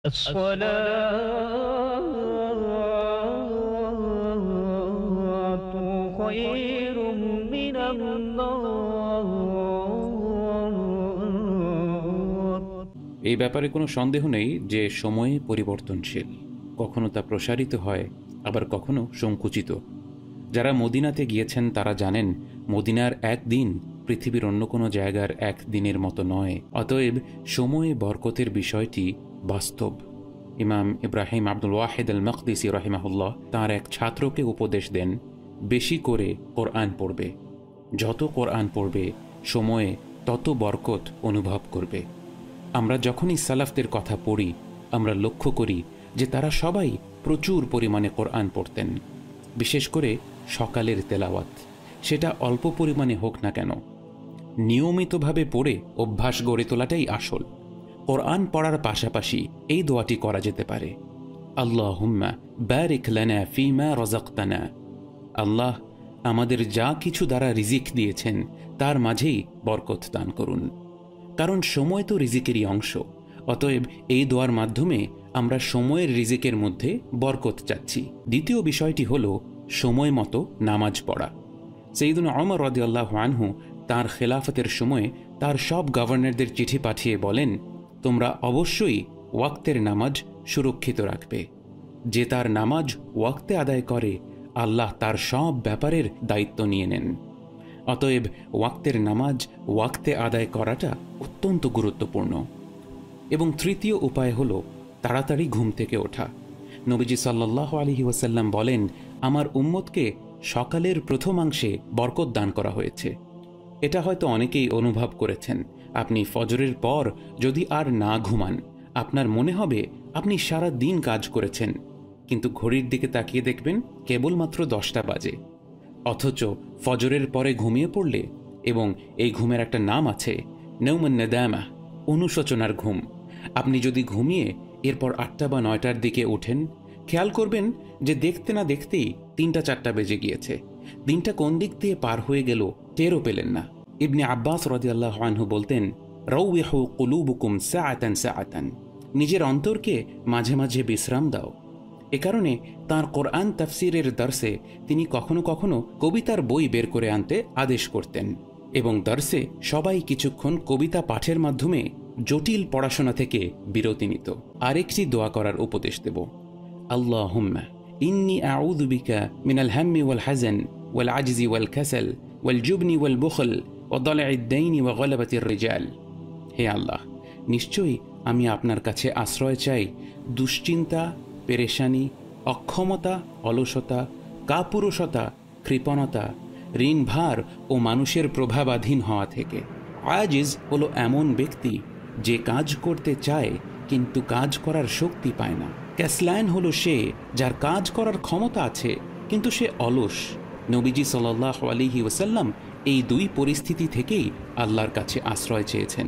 الصلاة خير من النوم। এই ব্যাপারে কোনো সন্দেহ নেই যে সময়ে পরিবর্তনশীল, কখনো তা প্রসারিত হয়, আবার কখনো সংকুচিত। যারা মদিনাতে গিয়েছেন তারা জানেন মদিনার একদিন পৃথিবীর অন্য কোনো জায়গার একদিনের মতো নয়। অতএব সময়ে বরকতের বিষয়টি বাস্তব। ইমাম ইব্রাহিম আব্দুল ওয়াহিদ আল মকদিসি রাহিমাহুল্লাহ তাঁর এক ছাত্রকে উপদেশ দেন, বেশি করে কোরআন পড়বে। যত কোরআন পড়বে সময়ে তত বরকত অনুভব করবে। আমরা যখনই সালাফদের কথা পড়ি আমরা লক্ষ্য করি যে তারা সবাই প্রচুর পরিমাণে কোরআন পড়তেন, বিশেষ করে সকালের তেলাওয়াত, সেটা অল্প পরিমাণে হোক না কেন। নিয়মিতভাবে পড়ে অভ্যাস গড়ে তোলাটাই আসল। কোরআন পড়ার পাশাপাশি এই দোয়াটি করা যেতে পারে, আল্লাহুম্মা বারিক লানা ফিমা রাযাকতানা। আল্লাহ আমাদের যা কিছু দ্বারা রিজিক দিয়েছেন তার মাঝেই বরকত দান করুন। কারণ সময় তো রিজিকেরই অংশ। অতএব এই দোয়ার মাধ্যমে আমরা সময়ের রিজিকের মধ্যে বরকত চাচ্ছি। দ্বিতীয় বিষয়টি হল সময় মতো নামাজ পড়া। সাইয়্যিদুনা ওমর রাদিয়াল্লাহু আনহু তাঁর খেলাফতের সময়ে তার সব গভর্নরদের চিঠি পাঠিয়ে বলেন, তোমরা অবশ্যই ওয়াক্তের নামাজ সুরক্ষিত রাখবে। যে তার নামাজ ওয়াক্তে আদায় করে আল্লাহ তার সব ব্যাপারের দায়িত্ব নিয়ে নেন। অতএব ওয়াক্তের নামাজ ওয়াক্তে আদায় করাটা অত্যন্ত গুরুত্বপূর্ণ। এবং তৃতীয় উপায় হল তাড়াতাড়ি ঘুম থেকে ওঠা। নবীজি সাল্লাল্লাহু আলাইহি ওয়াসাল্লাম বলেন, আমার উম্মতকে সকালের প্রথমাংশে বরকত দান করা হয়েছে। এটা হয়তো অনেকেই অনুভব করেছেন। আপনি ফজরের পর যদি আর না ঘুমান আপনার মনে হবে আপনি সারা দিন কাজ করেছেন, কিন্তু ঘড়ির দিকে তাকিয়ে দেখবেন কেবলমাত্র 10টা বাজে। অথচ ফজরের পরে ঘুমিয়ে পড়লে, এবং এই ঘুমের একটা নাম আছে, নওমুন নাদামা, অনুশোচনার ঘুম। আপনি যদি ঘুমিয়ে এরপর 8টা বা 9টার দিকে ওঠেন, খেয়াল করবেন যে দেখতে না দেখতেই 3টা-4টা বেজে গিয়েছে। দিনটা কোন দিক দিয়ে পার হয়ে গেল টেরও পেলেন না। ইবনে আব্বাস রাদিয়াল্লাহু আনহু বলতেন, রাউইহু কুলুবুকুম সাআতান সাআতান, নিজের অন্তরকে মাঝে মাঝে বিশ্রাম দাও। এ কারণে তাঁর কোরআন তাফসিরের দর্সে তিনি কখনো কখনো কবিতার বই বের করে আনতে আদেশ করতেন, এবং দর্সে সবাই কিছুক্ষণ কবিতা পাঠের মাধ্যমে জটিল পড়াশোনা থেকে বিরতি নিত। আরেকটি দোয়া করার উপদেশ দেব, আল্লাহুম্মা ইন্নী আউযু বিকা মিনাল হাম্মি ওয়াল হাযান ওয়াল আজজি ওয়াল কাসাল ওয়াল জুবনি ওয়াল বুখল ওয়া দালা'id দাইনি ওয়া গলাবাতির রিজাল। হে আল্লাহ, নিশ্চয়ই আমি আপনার কাছে আশ্রয় চাই দুশ্চিন্তা, পেরেশানি, অক্ষমতা, অলসতা, কাপুরুষতা, কৃপণতা, ঋণভার ও মানুষের প্রভাবাধীন হওয়া থেকে। আজিজ হলো এমন ব্যক্তি যে কাজ করতে চায় কিন্তু কাজ করার শক্তি পায় না। ক্যাসলান হলো সে যার কাজ করার ক্ষমতা আছে কিন্তু সে অলস। নবীজি সাল্লাল্লাহু আলাইহি ওয়াসাল্লাম এই দুই পরিস্থিতি থেকেই আল্লাহর কাছে আশ্রয় চেয়েছেন।